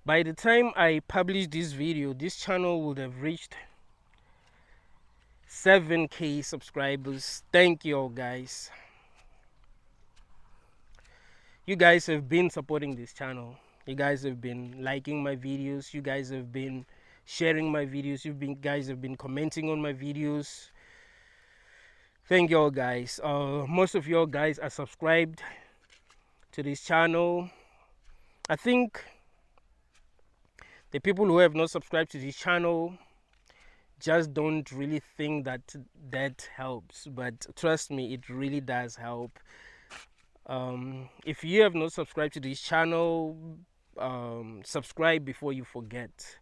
By the time I publish this video, this channel would have reached 7K subscribers. Thank you all, guys. You guys have been supporting this channel. You guys have been liking my videos. You guys have been sharing my videos. Guys have been commenting on my videos. Thank you all, guys. Most of you guys are subscribed to this channel. I think the people who have not subscribed to this channel just don't really think that that helps, but trust me, it really does help. If you have not subscribed to this channel, subscribe before you forget.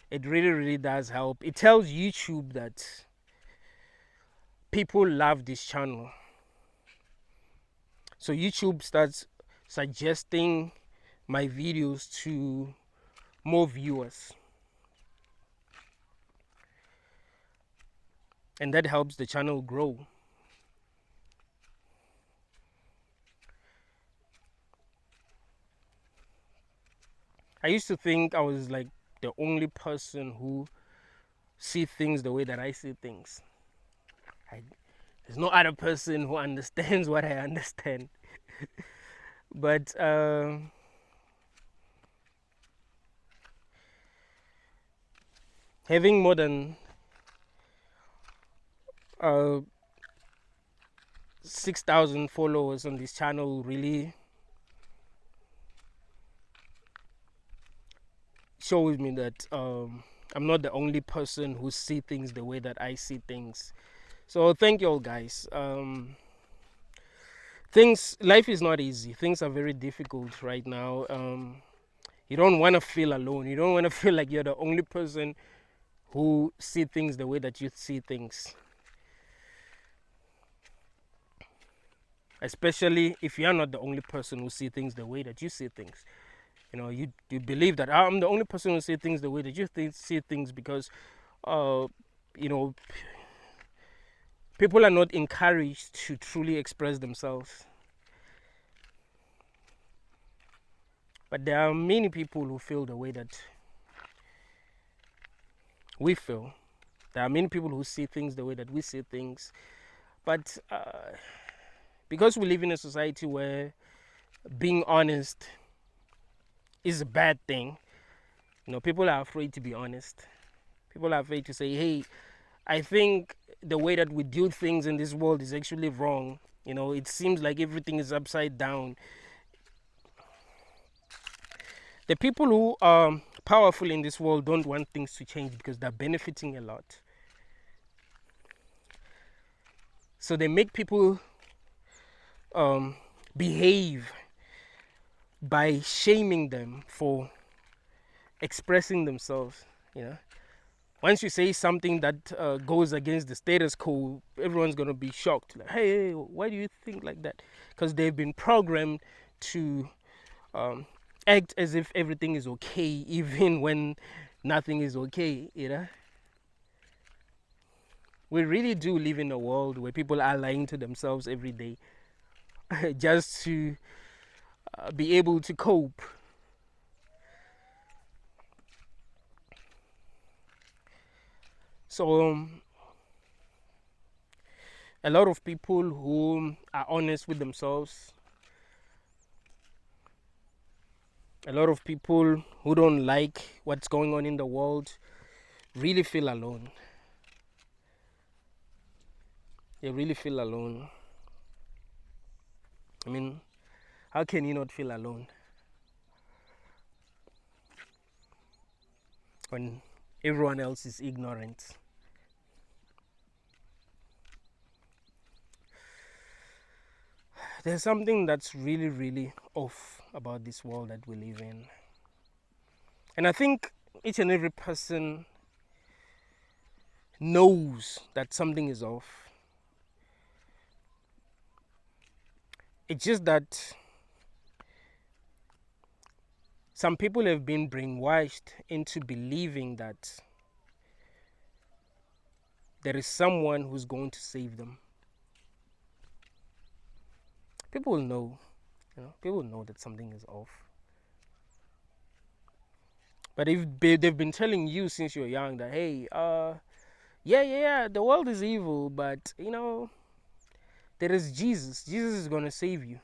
It really does help. It tells YouTube that people love this channel, so YouTube starts suggesting my videos to more viewers, and that helps the channel grow. I used to think I was like the only person who see things the way that I see things. There's no other person who understands what I understand. But having more than 6,000 followers on this channel really shows me that I'm not the only person who see things the way that I see things. So thank you all, guys. Life is not easy. Things are very difficult right now. You don't want to feel alone. You don't want to feel like you're the only person who see things the way that you see things. Especially if you're not the only person who see things the way that you see things. You know, you believe that I'm the only person who see things the way that you see things because, you know, people are not encouraged to truly express themselves. But there are many people who feel the way that we feel. There are many people who see things the way that we see things. But because we live in a society where being honest is a bad thing, you know, people are afraid to be honest. People are afraid to say, hey, I think the way that we do things in this world is actually wrong. You know, it seems like everything is upside down. The people who are powerful in this world don't want things to change because they're benefiting a lot. So they make people behave by shaming them for expressing themselves. You know, once you say something that goes against the status quo, everyone's gonna be shocked. Like, hey, why do you think like that? Because they've been programmed to act as if everything is okay, even when nothing is okay. You know, we really do live in a world where people are lying to themselves every day just to be able to cope. So a lot of people who are honest with themselves, a lot of people who don't like what's going on in the world really feel alone. They really feel alone. I mean, how can you not feel alone when everyone else is ignorant? There's something that's really off about this world that we live in. And I think each and every person knows that something is off. It's just that some people have been brainwashed into believing that there is someone who's going to save them. People know, people know that something is off. But if they've been telling you since you're young that, hey, yeah, the world is evil, but there is Jesus. Jesus is gonna save you.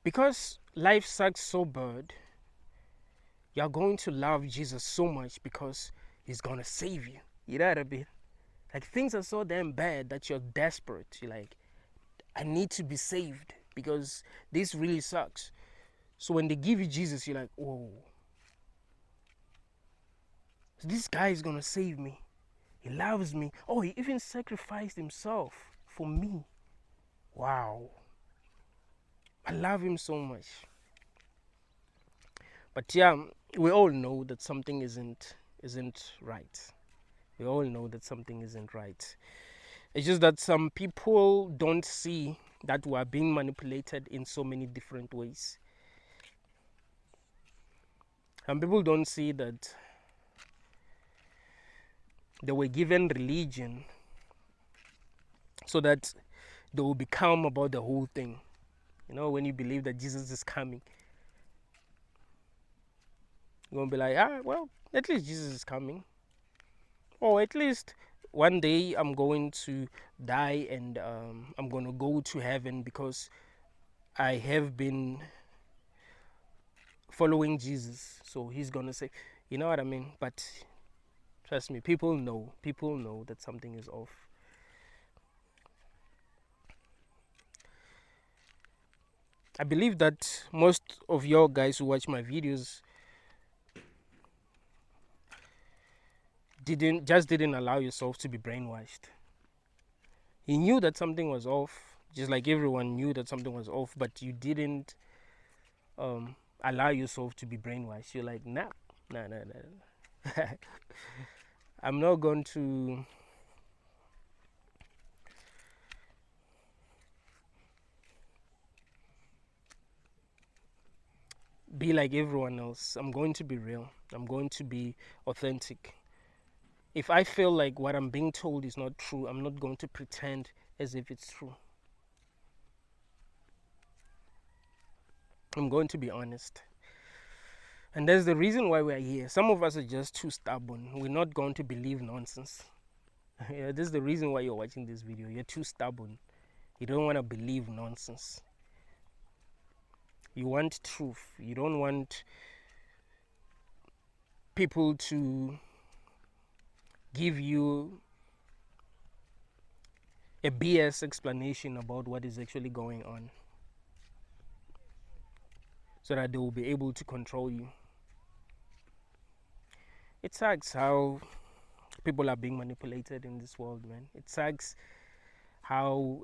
Because life sucks so bad, you're going to love Jesus so much because he's gonna save you. You know what I mean? Like, things are so damn bad that you're desperate. You're like, I need to be saved because this really sucks. So when they give you Jesus, you're like, whoa, this guy is gonna save me. He loves me. Oh, he even sacrificed himself for me. Wow. I love him so much. But yeah, we all know that something isn't right. We all know that something isn't right. It's just that some people don't see that we are being manipulated in so many different ways. Some people don't see that they were given religion so that they will be calm about the whole thing. When you believe that Jesus is coming, you're going to be like, well, at least Jesus is coming. Or at least one day I'm going to die and I'm going to go to heaven because I have been following Jesus. So he's going to say, you know what I mean? But trust me, people know that something is off. I believe that most of your guys who watch my videos didn't allow yourself to be brainwashed. You knew that something was off, just like everyone knew that something was off, but you didn't allow yourself to be brainwashed. You're like, nah. I'm not going to be like everyone else. I'm going to be real. I'm going to be authentic. If I feel like what I'm being told is not true, I'm not going to pretend as if it's true. I'm going to be honest. And that's the reason why we're here. Some of us are just too stubborn. We're not going to believe nonsense. Yeah, this is the reason why you're watching this video. You're too stubborn. You don't want to believe nonsense. You want truth. You don't want people to give you a BS explanation about what is actually going on, so that they will be able to control you. It sucks how people are being manipulated in this world, man. It sucks how,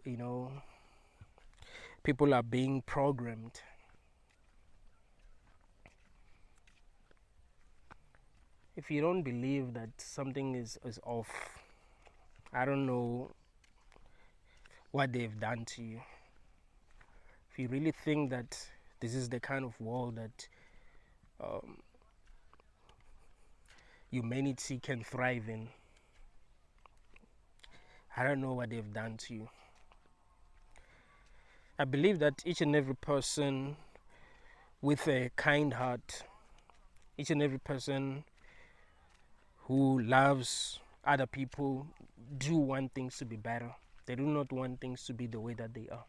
people are being programmed. If you don't believe that something is off, I don't know what they've done to you. If you really think that this is the kind of world that humanity can thrive in, I don't know what they've done to you. I believe that each and every person with a kind heart, each and every person who loves other people, do want things to be better. They do not want things to be the way that they are.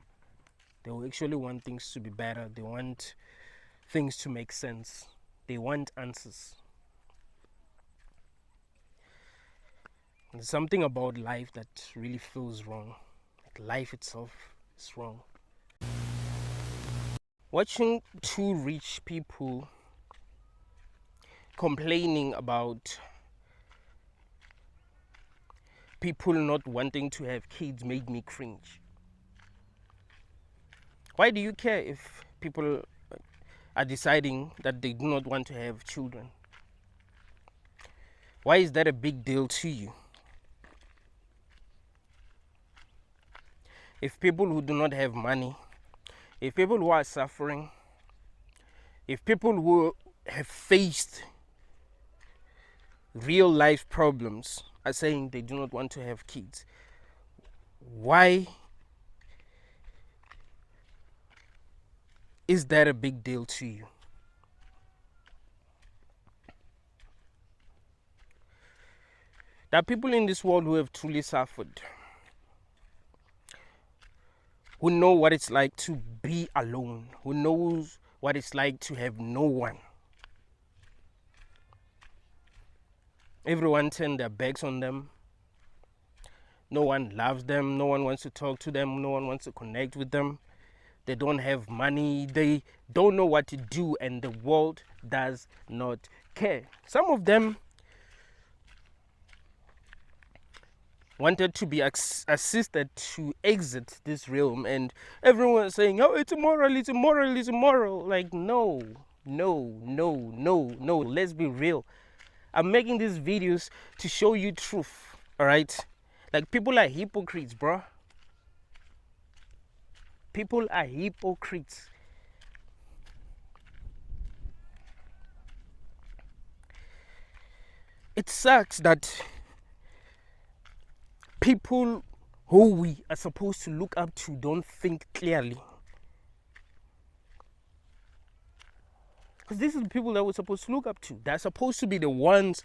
They will actually want things to be better. They want things to make sense. They want answers. There's something about life that really feels wrong. Like, life itself is wrong. Watching two rich people complaining about people not wanting to have kids made me cringe. Why do you care if people are deciding that they do not want to have children? Why is that a big deal to you? If people who do not have money, if people who are suffering, if people who have faced real life problems are saying they do not want to have kids, why is that a big deal to you? There are people in this world who have truly suffered, who know what it's like to be alone, who knows what it's like to have no one. Everyone turned their backs on them. No one loves them. No one wants to talk to them. No one wants to connect with them. They don't have money. They don't know what to do, and the world does not care. Some of them wanted to be assisted to exit this realm, and everyone was saying, oh, it's immoral, it's immoral, it's immoral. Like, no, let's be real. I'm making these videos to show you truth, all right? Like, people are hypocrites, bro. People are hypocrites. It sucks that people who we are supposed to look up to don't think clearly. Because these are the people that we're supposed to look up to. They're supposed to be the ones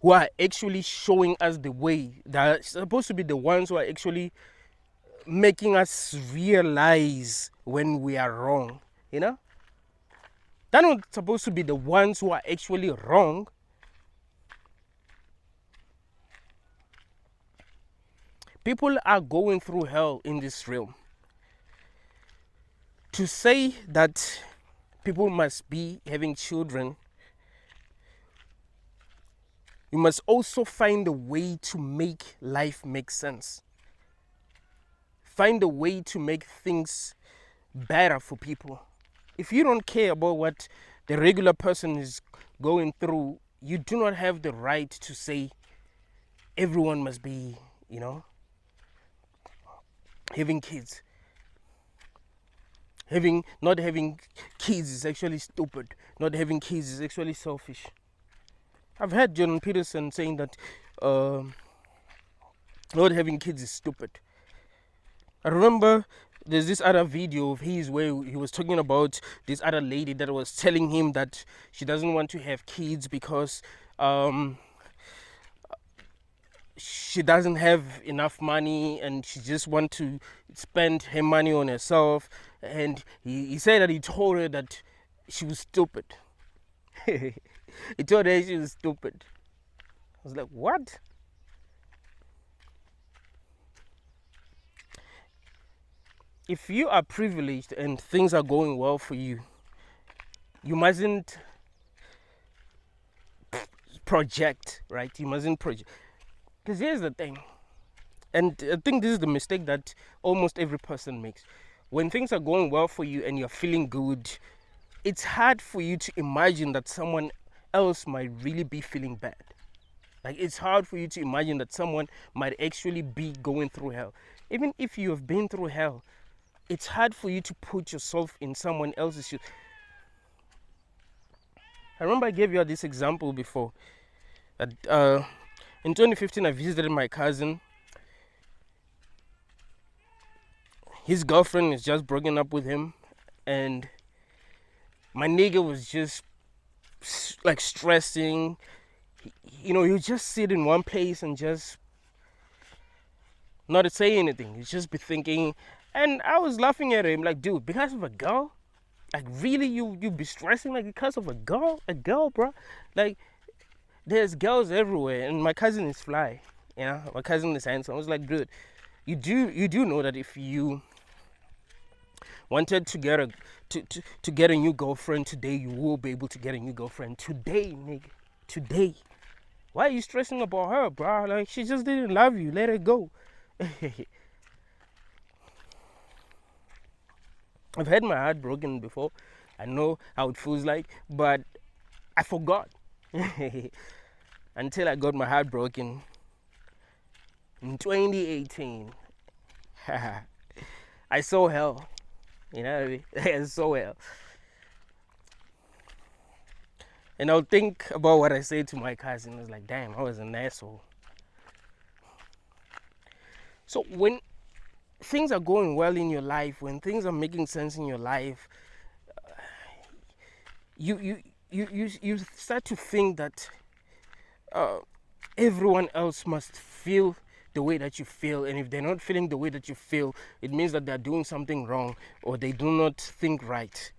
who are actually showing us the way. They're supposed to be the ones who are actually making us realize when we are wrong, you know? They're not supposed to be the ones who are actually wrong. People are going through hell in this realm. To say that people must be having children, you must also find a way to make life make sense. Find a way to make things better for people. If you don't care about what the regular person is going through, you do not have the right to say everyone must be, you know, having kids. Not having kids is actually stupid. Not having kids is actually selfish. I've heard Peterson saying that not having kids is stupid. I remember there's this other video of his where he was talking about this other lady that was telling him that she doesn't want to have kids because she doesn't have enough money and she just wants to spend her money on herself. And he said that he told her that she was stupid. He told her she was stupid. I was like, what? If you are privileged and things are going well for you, you mustn't project, right? You mustn't project. Because here's the thing, and I think this is the mistake that almost every person makes. When things are going well for you and you're feeling good, it's hard for you to imagine that someone else might really be feeling bad. Like, it's hard for you to imagine that someone might actually be going through hell. Even if you have been through hell, it's hard for you to put yourself in someone else's shoes. I remember I gave you this example before. That in 2015, I visited my cousin. His girlfriend is just broken up with him, and my nigga was just like stressing. You know, you just sit in one place and just not to say anything. You just be thinking. And I was laughing at him like, dude, because of a girl? Like, really, you be stressing like because of a girl, bro? Like, there's girls everywhere, and my cousin is fly. You know, my cousin is handsome. I was like, dude, you do know that if you wanted to get a new girlfriend today, you will be able to get a new girlfriend today, nigga. Today. Why are you stressing about her, bro? Like, she just didn't love you. Let her go. I've had my heart broken before. I know how it feels like, but I forgot. Until I got my heart broken in 2018. I saw hell. You know what I mean? I saw hell. And I'll think about what I said to my cousin. I was like, damn, I was an asshole. So when things are going well in your life, when things are making sense in your life, you start to think that everyone else must feel the way that you feel, and if they're not feeling the way that you feel, it means that they're doing something wrong or they do not think right.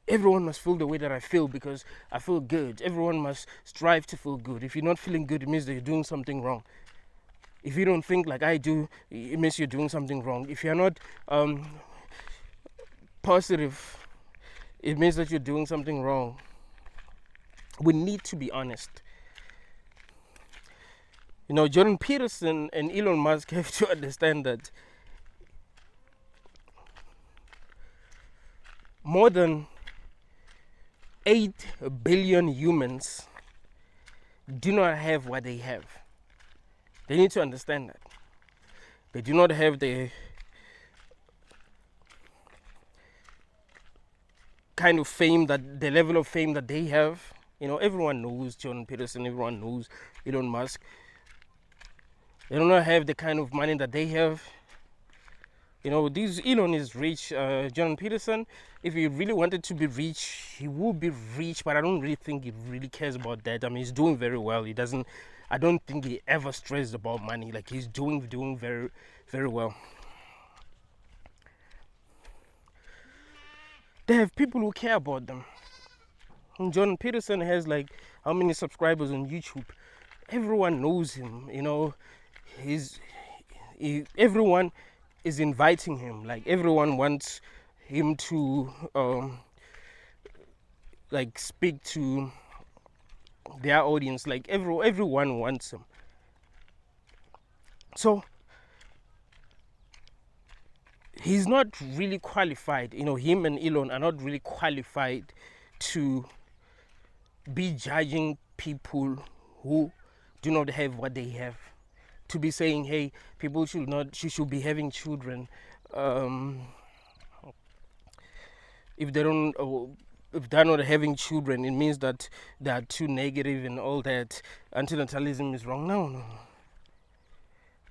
Everyone must feel the way that I feel because I feel good. Everyone must strive to feel good. If you're not feeling good, it means that you're doing something wrong. If you don't think like I do, it means you're doing something wrong. If you're not positive, it means that you're doing something wrong. We need to be honest. Jordan Peterson and Elon Musk have to understand that more than 8 billion humans do not have what they have. They need to understand that. They do not have the kind of fame, the level of fame that they have. Everyone knows Jordan Peterson, everyone knows Elon Musk. They do not have the kind of money that they have. Elon is rich. Jordan Peterson, if he really wanted to be rich, he would be rich, but I don't really think he really cares about that. I mean, he's doing very well. I don't think he ever stressed about money. Like, he's doing very, very well. They have people who care about them. And Jordan Peterson has like how many subscribers on YouTube? Everyone knows him. Everyone is inviting him. Like, everyone wants him to speak to their audience. Like, everyone wants him. So he's not really qualified. Him and Elon are not really qualified to be judging people who do not have what they have, to be saying, hey, people should be having children. If they're not having children, it means that they are too negative and all that. Antinatalism is wrong. No.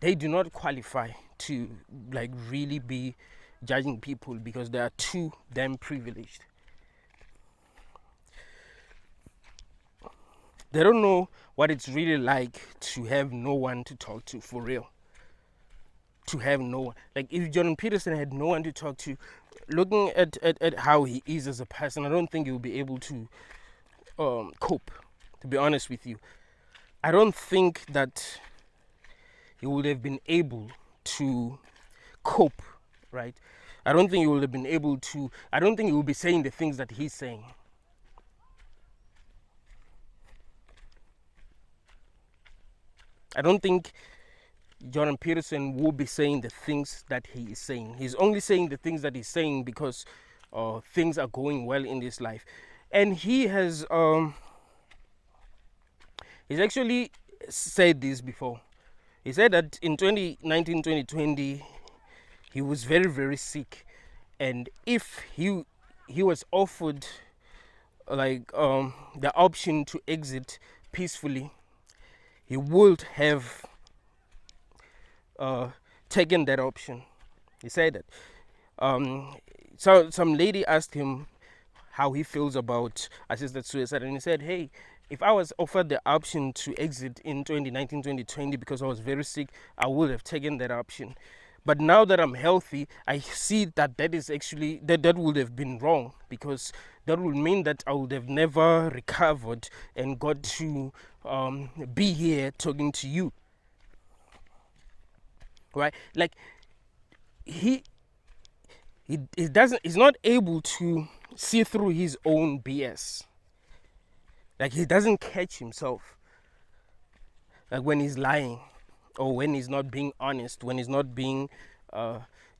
They do not qualify to really be judging people because they are too damn privileged. They don't know what it's really like to have no one to talk to, for real. To have no one. Like, if Jordan Peterson had no one to talk to, looking at how he is as a person, I don't think he will be able to cope, to be honest with you. I don't think that he would have been able to cope, right? I don't think he would have been able to, I don't think he will be saying the things that he's saying. I don't think Jordan Peterson will be saying the things that he is saying. He's only saying the things that he's saying because things are going well in this life. And he has he's actually said this before. He said that in 2019, 2020, he was very, very sick. And if he was offered the option to exit peacefully, he would have taken that option. He said that. So some lady asked him how he feels about assisted suicide, and he said, hey, if I was offered the option to exit in 2019, 2020 because I was very sick, I would have taken that option. But now that I'm healthy, I see that is actually, that would have been wrong, because that would mean that I would have never recovered and got to be here talking to you. Right? Like, he's not able to see through his own BS. Like, he doesn't catch himself. Like, when he's lying, or when he's not being honest, when he's not being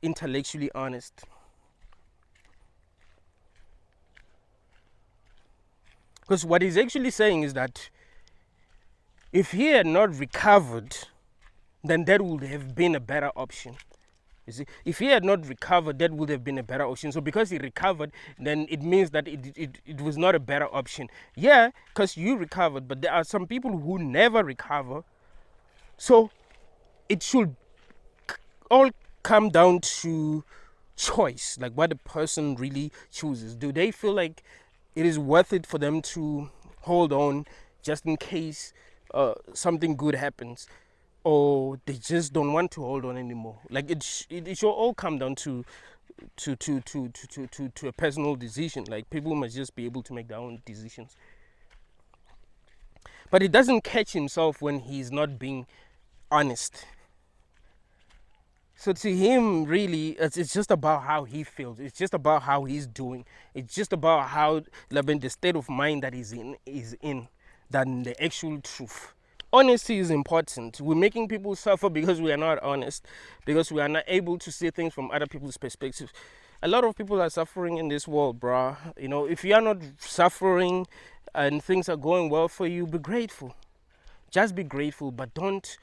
intellectually honest. Because what he's actually saying is that if he had not recovered, then that would have been a better option. You see, if he had not recovered, that would have been a better option. So because he recovered, then it means that it was not a better option. Yeah, because you recovered, but there are some people who never recover. So it should all come down to choice, like what the person really chooses. Do they feel like it is worth it for them to hold on just in case something good happens, or they just don't want to hold on anymore. Like it should all come down to a personal decision. Like people must just be able to make their own decisions. But he doesn't catch himself when he's not being honest. So to him, really, it's just about how he feels. It's just about how he's doing. It's just about how, like, the state of mind that he's in than the actual truth. Honesty is important. We're making people suffer because we are not honest, because we are not able to see things from other people's perspectives. A lot of people are suffering in this world, bruh. You know, if you are not suffering and things are going well for you, be grateful. Just be grateful, but don't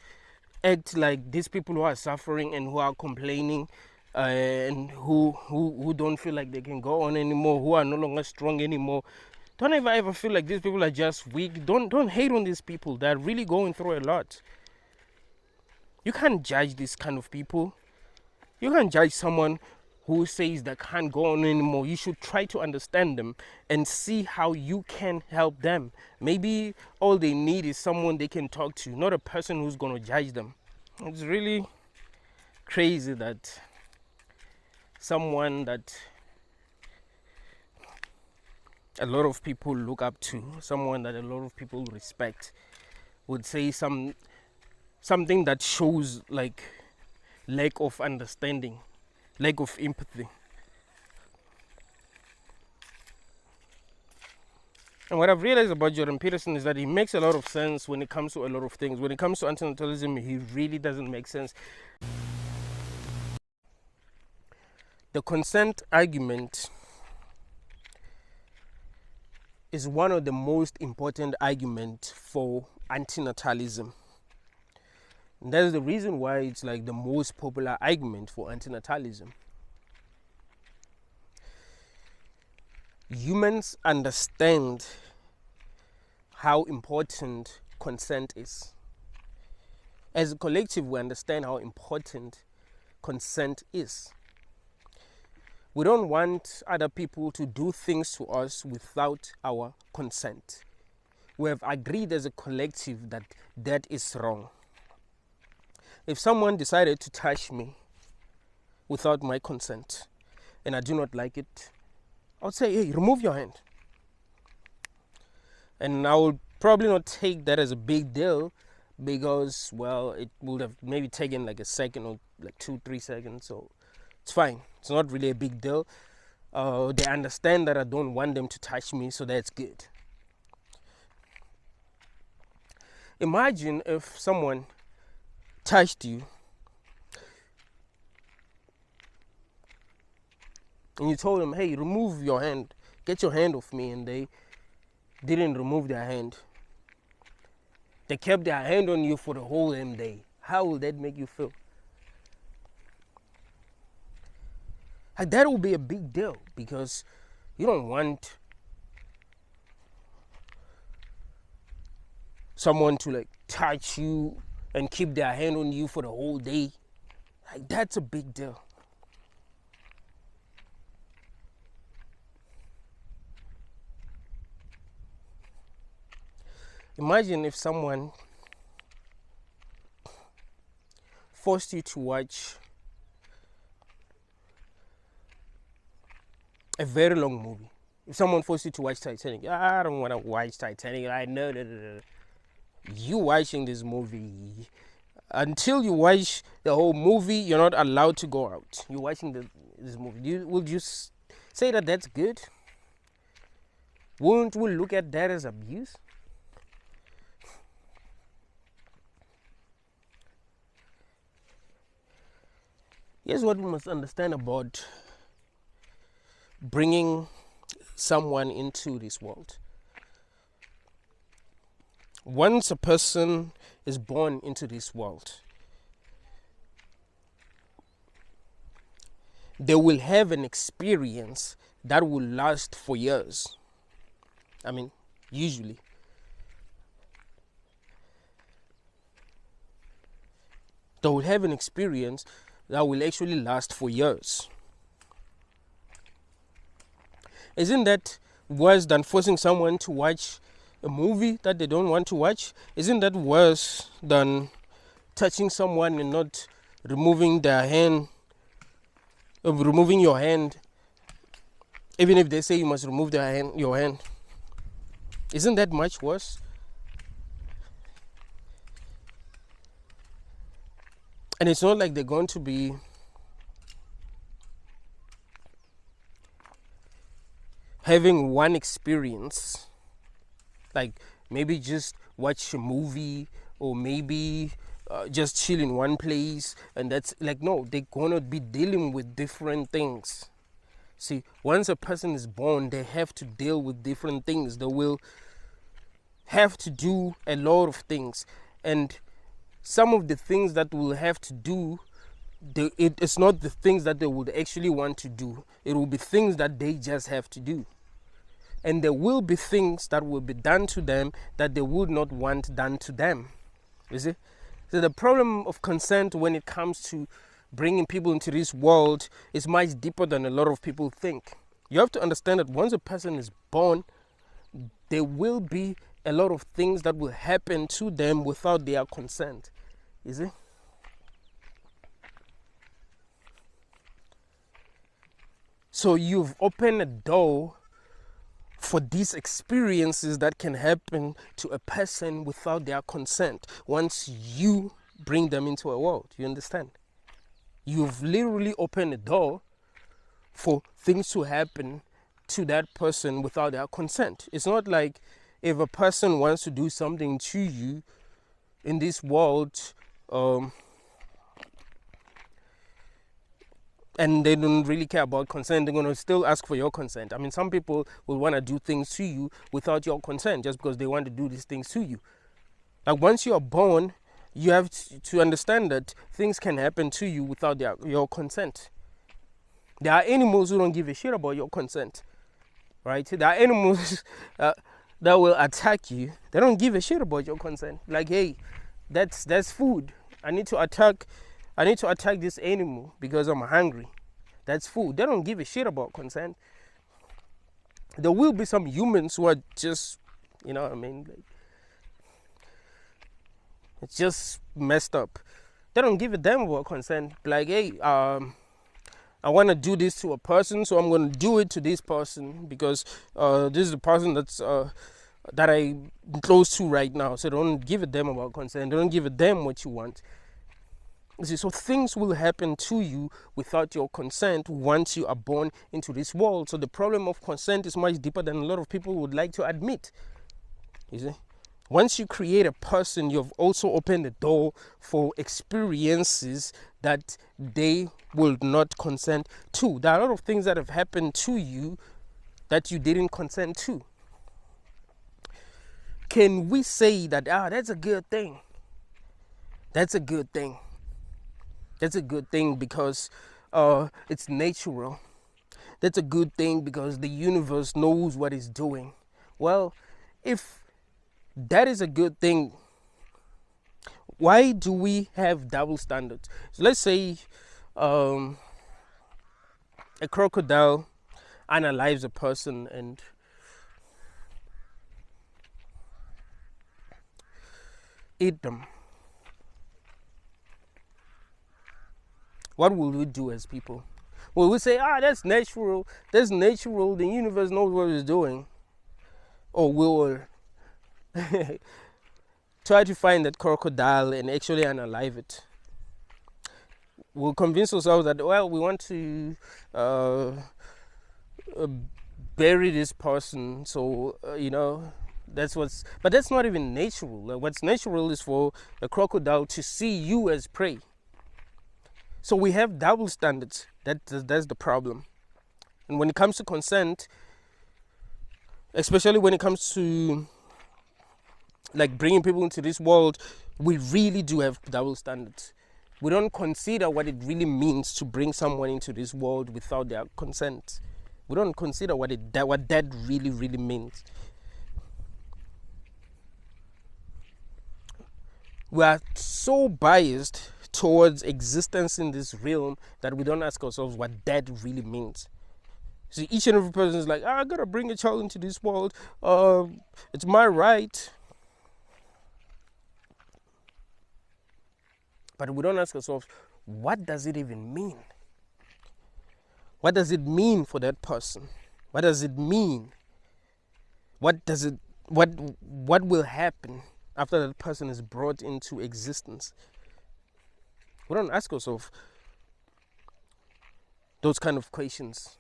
act like these people who are suffering and who are complaining and who don't feel like they can go on anymore, who are no longer strong anymore. Don't ever feel like these people are just weak. Don't hate on these people. They're really going through a lot. You can't judge this kind of people. You can't judge someone who says they can't go on anymore. You should try to understand them and see how you can help them. Maybe all they need is someone they can talk to, not a person who's going to judge them. It's really crazy that someone that a lot of people look up to, someone that a lot of people respect, would say something that shows like lack of understanding, lack of empathy. And what I've realized about Jordan Peterson is that he makes a lot of sense when it comes to a lot of things. When it comes to antinatalism, he really doesn't make sense. The consent argument is one of the most important arguments for antinatalism. And that's the reason why it's like the most popular argument for antinatalism. Humans understand how important consent is. As a collective, we understand how important consent is. We don't want other people to do things to us without our consent. We have agreed as a collective that that is wrong. If someone decided to touch me without my consent and I do not like it, I would say, hey, remove your hand. And I would probably not take that as a big deal because, well, it would have maybe taken like a second or like 2-3 seconds. So it's fine. It's not really a big deal. They understand that I don't want them to touch me, so that's good. Imagine if someone touched you and you told them, hey, remove your hand, get your hand off me, and they didn't remove their hand. They kept their hand on you for the whole damn day. How will that make you feel? Like, that will be a big deal because you don't want someone to like touch you and keep their hand on you for the whole day. Like, that's a big deal. Imagine if someone forced you to watch a very long movie. If someone forced you to watch Titanic, I don't want to watch Titanic. I know that you watching this movie. Until you watch the whole movie, you're not allowed to go out. You're watching this movie. Would you say that that's good? Wouldn't we look at that as abuse? Here's what we must understand about bringing someone into this world. Once a person is born into this world, they will have an experience that will last for years. I mean, usually. They will have an experience that will actually last for years. Isn't that worse than forcing someone to watch a movie that they don't want to watch? Isn't that worse than touching someone and not removing their hand, removing your hand, even if they say you must remove your hand? Isn't that much worse? And it's not like they're going to be having one experience, like maybe just watch a movie, or maybe just chill in one place, and that's like, no, they're gonna be dealing with different things. See, once a person is born, they have to deal with different things. They will have to do a lot of things, and some of the things that will have to do, it's not the things that they would actually want to do. It will be things that they just have to do. And there will be things that will be done to them that they would not want done to them. You see? So the problem of consent when it comes to bringing people into this world is much deeper than a lot of people think. You have to understand that once a person is born, there will be a lot of things that will happen to them without their consent. You see? So you've opened a door for these experiences that can happen to a person without their consent once you bring them into a world. You understand? You've literally opened a door for things to happen to that person without their consent. It's not like if a person wants to do something to you in this world, and they don't really care about consent, they're going to still ask for your consent. I mean, some people will want to do things to you without your consent just because they want to do these things to you. Like once you are born, you have to understand that things can happen to you without your consent. There are animals who don't give a shit about your consent, right? There are animals that will attack you. They don't give a shit about your consent. Like, hey, that's food. I need to attack this animal because I'm hungry. That's food. They don't give a shit about consent. There will be some humans who are just, you know what I mean? Like, it's just messed up. They don't give a damn about consent. Like, hey, I want to do this to a person, so I'm going to do it to this person because this is the person that I'm close to right now. So they don't give a damn about consent. They don't give a damn what you want. See, so things will happen to you without your consent once you are born into this world. So the problem of consent is much deeper than a lot of people would like to admit. You see? Once you create a person, you've also opened the door for experiences that they will not consent to. There are a lot of things that have happened to you that you didn't consent to. Can we say that, that's a good thing? That's a good thing. That's a good thing because it's natural. That's a good thing because the universe knows what it's doing. Well, if that is a good thing, why do we have double standards? So let's say a crocodile unalives a person and eat them. What will we do as people? Will we say, that's natural, the universe knows what it's doing? Or will try to find that crocodile and actually unalive it? We'll convince ourselves that, well, we want to bury this person, so but that's not even natural. What's natural is for a crocodile to see you as prey. So we have double standards. That's the problem. And when it comes to consent, especially when it comes to like bringing people into this world, we really do have double standards. We don't consider what it really means to bring someone into this world without their consent. We don't consider what that really, really means. We are so biased towards existence in this realm that we don't ask ourselves what that really means. See, each and every person is like, I gotta bring a child into this world. It's my right. But we don't ask ourselves, what does it even mean? What does it mean for that person? What does it mean? What does it what will happen after that person is brought into existence? We don't ask ourselves those kind of questions.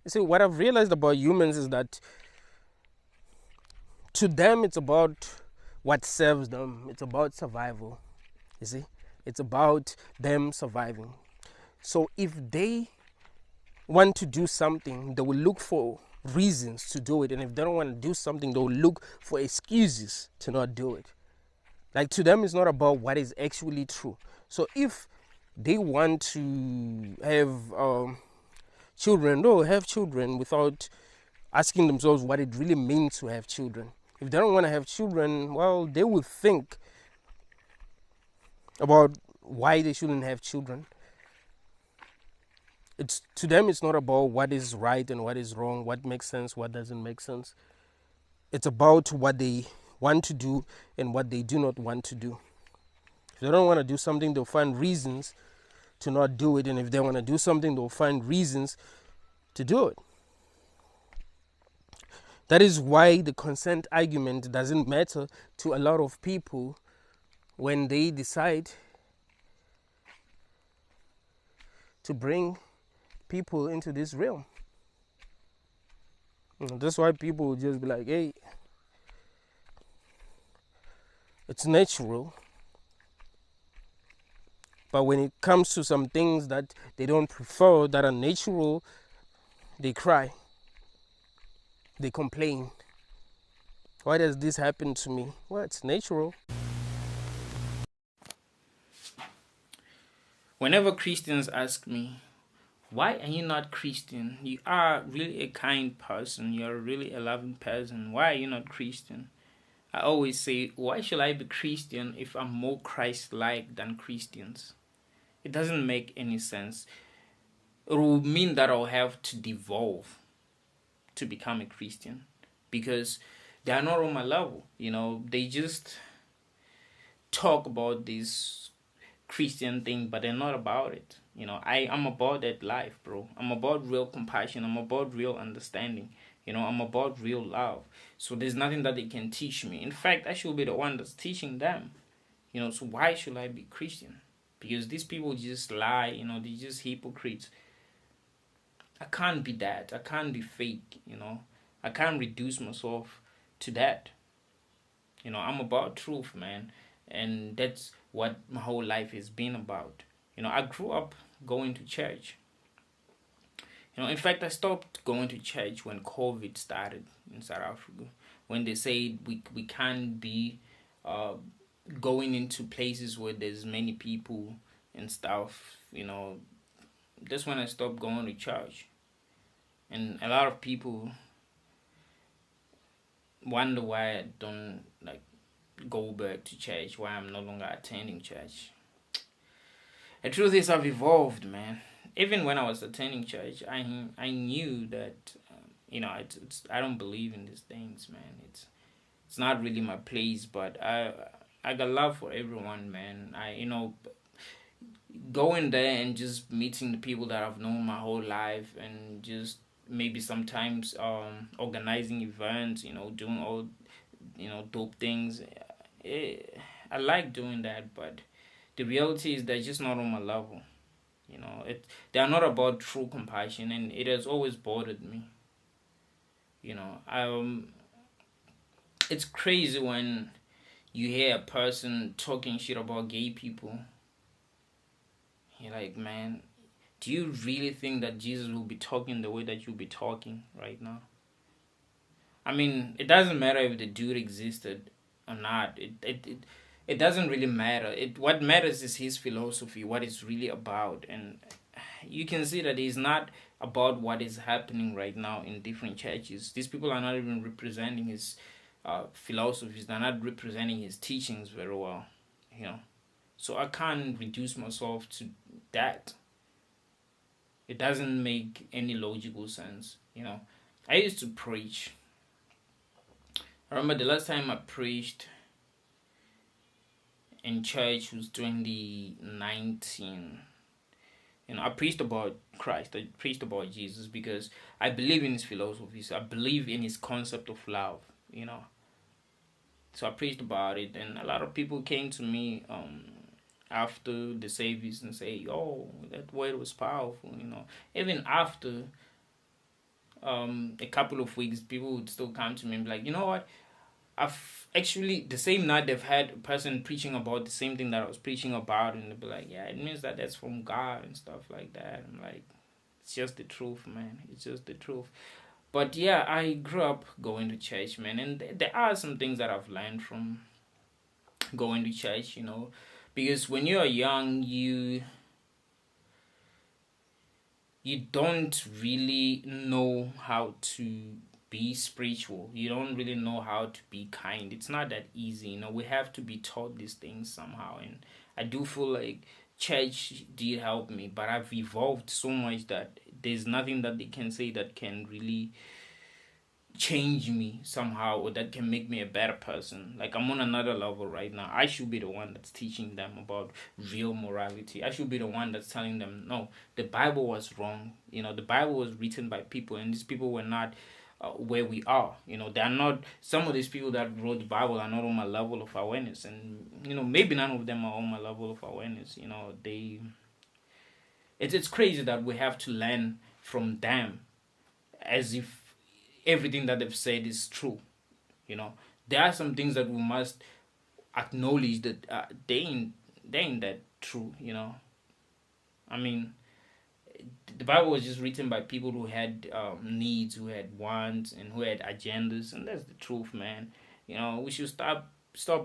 You see, what I've realized about humans is that to them it's about what serves them. It's about survival. You see, it's about them surviving. So if they want to do something, they will look for reasons to do it. And if they don't want to do something, they will look for excuses to not do it. Like, to them, it's not about what is actually true. So if they want to have children, they'll have children without asking themselves what it really means to have children. If they don't want to have children, well, they will think about why they shouldn't have children. It's to them, it's not about what is right and what is wrong, what makes sense, what doesn't make sense. It's about what they want to do and what they do not want to do. If they don't want to do something, they'll find reasons to not do it. And if they want to do something, they'll find reasons to do it. That is why the consent argument doesn't matter to a lot of people when they decide to bring people into this realm. That's why people will just be like, hey, it's natural. But when it comes to some things that they don't prefer, that are natural, they cry. They complain. Why does this happen to me? Well, it's natural. Whenever Christians ask me, why are you not Christian? You are really a kind person. You're really a loving person. Why are you not Christian? I always say, why should I be Christian if I'm more Christ-like than Christians? It doesn't make any sense. It will mean that I'll have to devolve to become a Christian because they are not on my level. They just talk about this Christian thing, but they're not about it. I'm about that life, bro. I'm about real compassion. I'm about real understanding. I'm about real love. So there's nothing that they can teach me. In fact, I should be the one that's teaching them. So why should I be Christian? Because these people just lie, they're just hypocrites. I can't be that. I can't be fake, I can't reduce myself to that. I'm about truth, man. And that's what my whole life has been about. I grew up going to church. In fact, I stopped going to church when COVID started in South Africa. When they said we can't be going into places where there's many people and stuff, that's when I stopped going to church. And a lot of people wonder why I don't go back to church, why I'm no longer attending church. The truth is, I've evolved, man. Even when I was attending church, I knew that I don't believe in these things, man. It's not really my place, but I got love for everyone, man. Going there and just meeting the people that I've known my whole life, and just maybe sometimes organizing events, doing all dope things. I like doing that, but the reality is they're just not on my level. They are not about true compassion, and it has always bothered me. It's crazy when you hear a person talking shit about gay people. You're like, man, do you really think that Jesus will be talking the way that you'll be talking right now? I mean, it doesn't matter if the dude existed or not. It doesn't really matter. What matters is his philosophy, what it's really about. And you can see that it's not about what is happening right now in different churches. These people are not even representing his philosophies. They're not representing his teachings very well. So I can't reduce myself to that. It doesn't make any logical sense, you know. I used to preach. I remember the last time I preached in church was 2019. I preached about Christ. I preached about Jesus because I believe in his philosophies. I believe in his concept of love. So I preached about it, and a lot of people came to me after the service and say, "Oh, that word was powerful." Even after a couple of weeks, people would still come to me and be like, "You know what? I've actually the same night they've had a person preaching about the same thing that I was preaching about, and they'll be like, yeah, it means that that's from God and stuff like that." I'm like, it's just the truth, man. It's just the truth. But yeah, I grew up going to church, man, and there are some things that I've learned from going to church, because when you're young, you don't really know how to be spiritual. You don't really know how to be kind. It's not that easy. We have to be taught these things somehow. And I do feel like church did help me, but I've evolved so much that there's nothing that they can say that can really change me somehow, or that can make me a better person. Like, I'm on another level right now. I should be the one that's teaching them about real morality. I should be the one that's telling them, no, the Bible was wrong. The Bible was written by people, and these people were not where we are. They are not. Some of these people that wrote the Bible are not on my level of awareness, and maybe none of them are on my level of awareness. It's crazy that we have to learn from them as if everything that they've said is true. There are some things that we must acknowledge that they ain't that true. I mean, the Bible was just written by people who had needs, who had wants, and who had agendas, and that's the truth, man. We should stop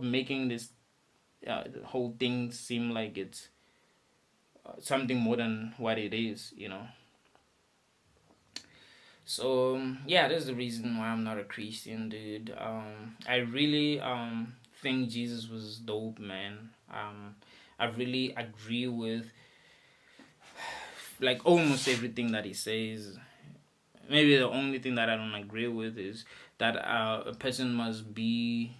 making this the whole thing seem like it's something more than what it is. So yeah, that's the reason why I'm not a Christian, dude. I really think Jesus was dope, man. I really agree with like almost everything that he says. Maybe the only thing that I don't agree with is that a person must be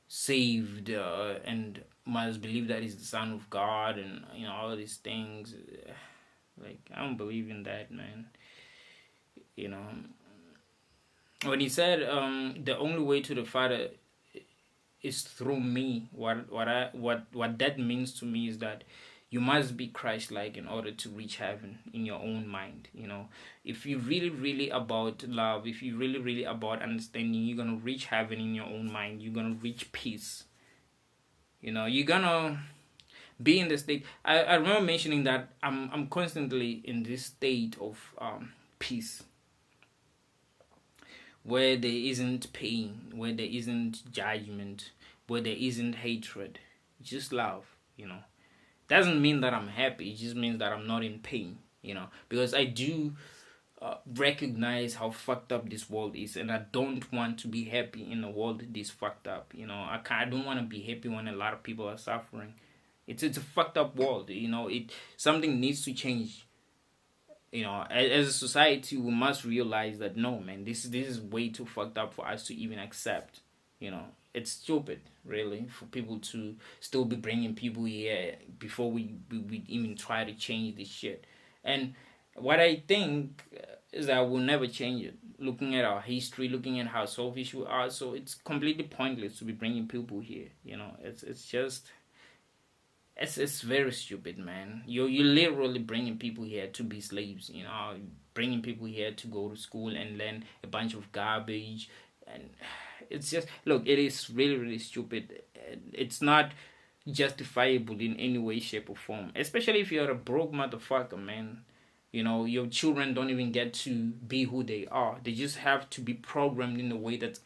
saved and must believe that he's the son of God, and all these things. Like, I don't believe in that, man. When he said the only way to the Father is through me, what that means to me is that you must be Christ-like in order to reach heaven in your own mind. If you really about love, if you really about understanding, you're gonna reach heaven in your own mind. You're gonna reach peace. You're gonna be in the state. I remember mentioning that I'm constantly in this state of peace, where there isn't pain, where there isn't judgment, where there isn't hatred, just love. Doesn't mean that I'm happy. It just means that I'm not in pain. Because I do recognize how fucked up this world is, and I don't want to be happy in a world this fucked up. I don't want to be happy when a lot of people are suffering. It's a fucked up world. Something needs to change. As a society, we must realize that no, man, this is way too fucked up for us to even accept. It's stupid, really, for people to still be bringing people here before we even try to change this shit. And what I think is that we'll never change it. Looking at our history, looking at how selfish we are, so it's completely pointless to be bringing people here. It's just. It's very stupid, man. You're literally bringing people here to be slaves. Bringing people here to go to school and learn a bunch of garbage, and it's just, look, it is really stupid. It's not justifiable in any way, shape, or form. Especially if you're a broke motherfucker, man. Your children don't even get to be who they are. They just have to be programmed in a way that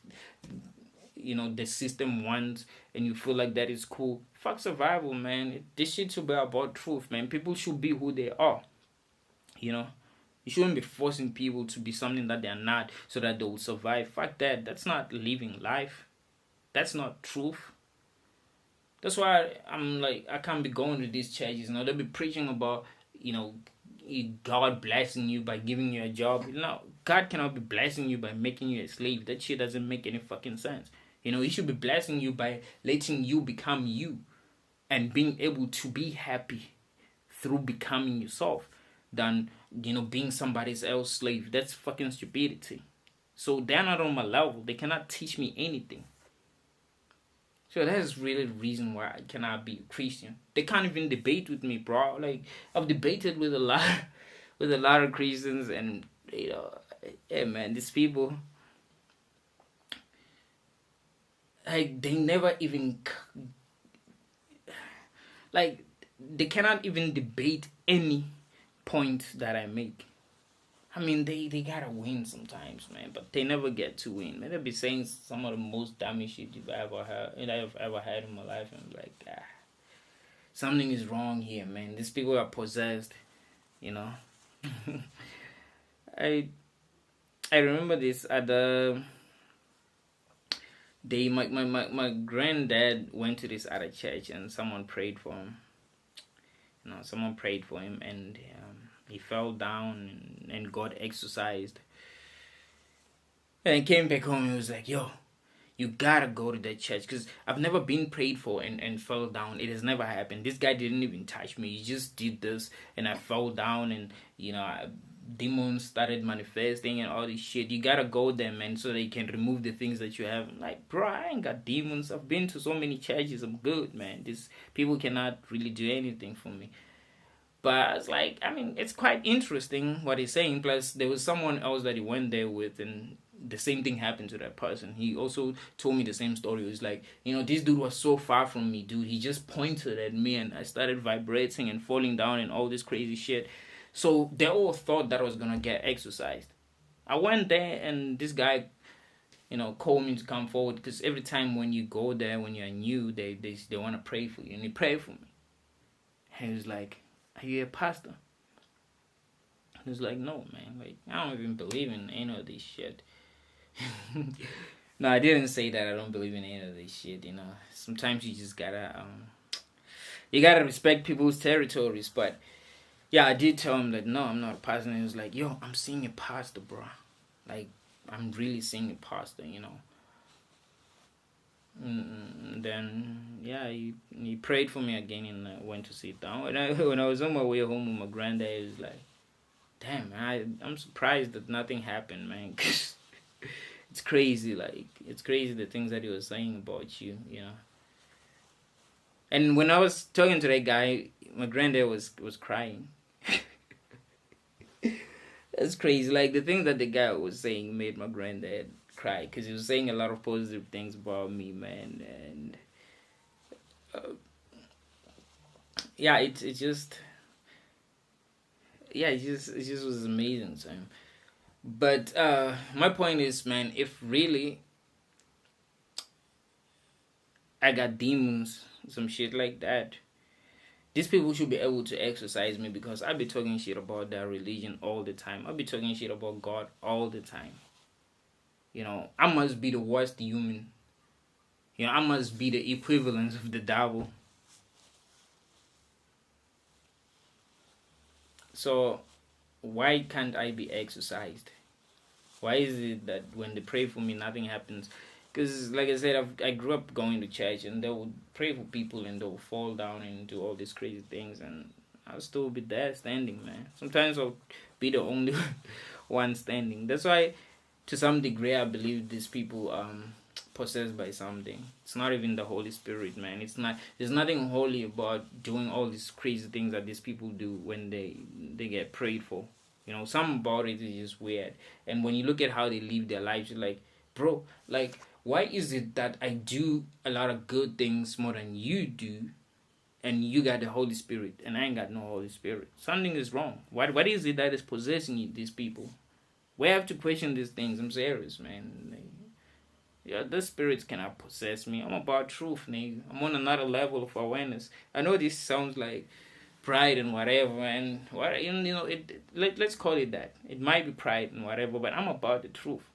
the system wants, and you feel like that is cool. Fuck survival, man. This shit should be about truth, man. People should be who they are. You shouldn't be forcing people to be something that they're not so that they will survive. Fuck that. That's not living life. That's not truth. That's why I'm like, I can't be going to these churches. They'll be preaching about, God blessing you by giving you a job. No, God cannot be blessing you by making you a slave. That shit doesn't make any fucking sense. He should be blessing you by letting you become you and being able to be happy through becoming yourself than, being somebody else's slave. That's fucking stupidity. So they're not on my level. They cannot teach me anything. So that's really the reason why I cannot be a Christian. They can't even debate with me, bro. Like, I've debated with a lot, with a lot of Christians, and yeah, man, these people, like, they never even, like, they cannot even debate any point that I make. I mean, they gotta win sometimes, man, but they never get to win. Man, they'll be saying some of the most dummy shit you've ever heard, and I've ever had in my life, and I'm like, something is wrong here, man. These people are possessed, I remember this at the day my granddad went to this other church, and someone prayed for him. Someone prayed for him, and he fell down and got exorcised. And he came back home and he was like, yo, you gotta go to that church. Because I've never been prayed for and fell down. It has never happened. This guy didn't even touch me. He just did this and I fell down and, demons started manifesting and all this shit. You gotta go there, man, so they can remove the things that you have. I'm like, bro, I ain't got demons. I've been to so many churches. I'm good, man. These people cannot really do anything for me. But it's like, I mean, it's quite interesting what he's saying. Plus, there was someone else that he went there with, and the same thing happened to that person. He also told me the same story. It was like, this dude was so far from me, dude. He just pointed at me, and I started vibrating and falling down and all this crazy shit. So they all thought that I was going to get exorcised. I went there, and this guy, called me to come forward, because every time when you go there, when you're new, they want to pray for you, and he prayed for me. And he was like, are you a pastor? He was like, no, man. Like, I don't even believe in any of this shit. No, I didn't say that I don't believe in any of this shit, Sometimes you just gotta, respect people's territories. But, yeah, I did tell him that, no, I'm not a pastor. And he was like, yo, I'm seeing a pastor, bro. Like, I'm really seeing a pastor, Then he prayed for me again, and I went to sit down. When I was on my way home with my granddad, he was like, damn, man, I'm surprised that nothing happened, man. It's crazy, it's crazy the things that he was saying about you, And when I was talking to that guy, my granddad was crying. That's crazy. Like, the things that the guy was saying made my granddad cry, because he was saying a lot of positive things about me, man. And it just was amazing to him. But my point is, man, if really I got demons, some shit like that, these people should be able to exercise me, because I be talking shit about their religion all the time. I be talking shit about God all the time. I must be the worst human. I must be the equivalent of the devil. So, why can't I be exercised? Why is it that when they pray for me, nothing happens? Because, like I said, I grew up going to church, and they would pray for people, and they would fall down and do all these crazy things, and I'll still be there standing, man. Sometimes I'll be the only one standing. That's why, to some degree, I believe these people possessed by something. It's not even the Holy Spirit, man. It's not. There's nothing holy about doing all these crazy things that these people do when they get prayed for. Some about it is just weird. And when you look at how they live their lives, you're like, bro, like, why is it that I do a lot of good things more than you do, and you got the Holy Spirit, and I ain't got no Holy Spirit? Something is wrong. What is it that is possessing you, these people? We have to question these things. I'm serious, man. The spirits cannot possess me. I'm about truth, nigga. I'm on another level of awareness. I know this sounds like pride and whatever, and let's call it that. It might be pride and whatever, but I'm about the truth.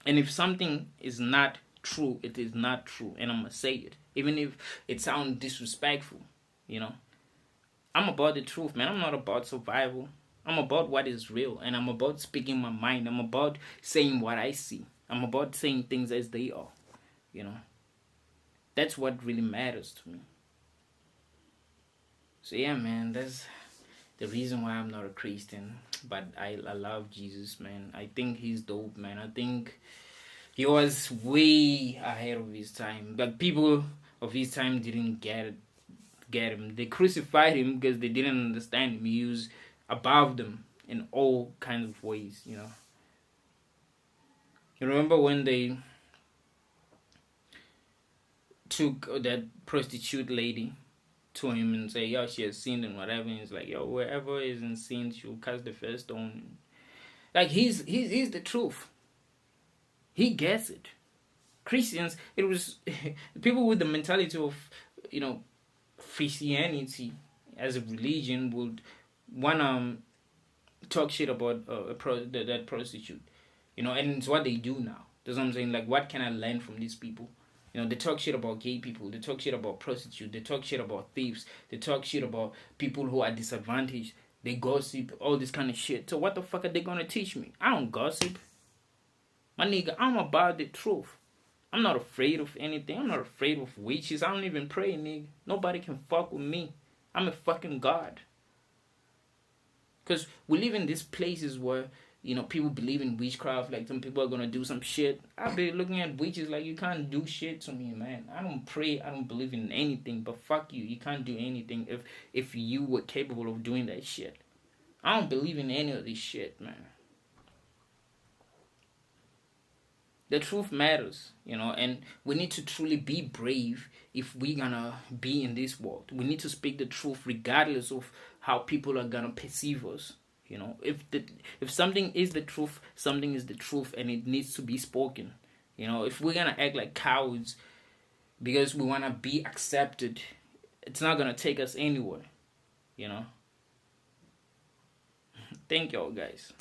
And if something is not true, it is not true, and I'm gonna say it. even if it sounds disrespectful. You know, I'm about the truth, man. I'm not about survival. I'm about what is real, and I'm about speaking my mind. I'm about saying what I see. I'm about saying things as they are. You know, that's what really matters to me. So yeah, man, that's the reason why I'm not a Christian. But I love Jesus, man. I think he's dope, man. I think he was way ahead of his time. But people of his time didn't get him. They crucified him because they didn't understand him. He was above them in all kinds of ways, you know. You remember when they took that prostitute lady to him and say, yo, she has sinned and whatever, and he's like, yo, wherever is in sin, she'll cast the first stone. Like, he's the truth. He gets it. Christians, it was people with the mentality of, you know, Christianity as a religion would wanna talk shit about that prostitute, you know, and it's what they do now. That's what I'm saying. Like, what can I learn from these people? You know, they talk shit about gay people. They talk shit about prostitutes. They talk shit about thieves. They talk shit about people who are disadvantaged. They gossip, all this kind of shit. So what the fuck are they gonna teach me? I don't gossip. My nigga, I'm about the truth. I'm not afraid of anything. I'm not afraid of witches. I don't even pray, nigga. Nobody can fuck with me. I'm a fucking god. Because we live in these places where, you know, people believe in witchcraft. Like, some people are going to do some shit. I'll be looking at witches like, you can't do shit to me, man. I don't pray. I don't believe in anything. But fuck you. You can't do anything if you were capable of doing that shit. I don't believe in any of this shit, man. The truth matters, you know, and we need to truly be brave if we're gonna be in this world. We need to speak the truth regardless of how people are gonna perceive us. You know, if something is the truth, something is the truth, and it needs to be spoken. You know, if we're gonna act like cowards because we wanna be accepted, it's not gonna take us anywhere. You know. Thank y'all, guys.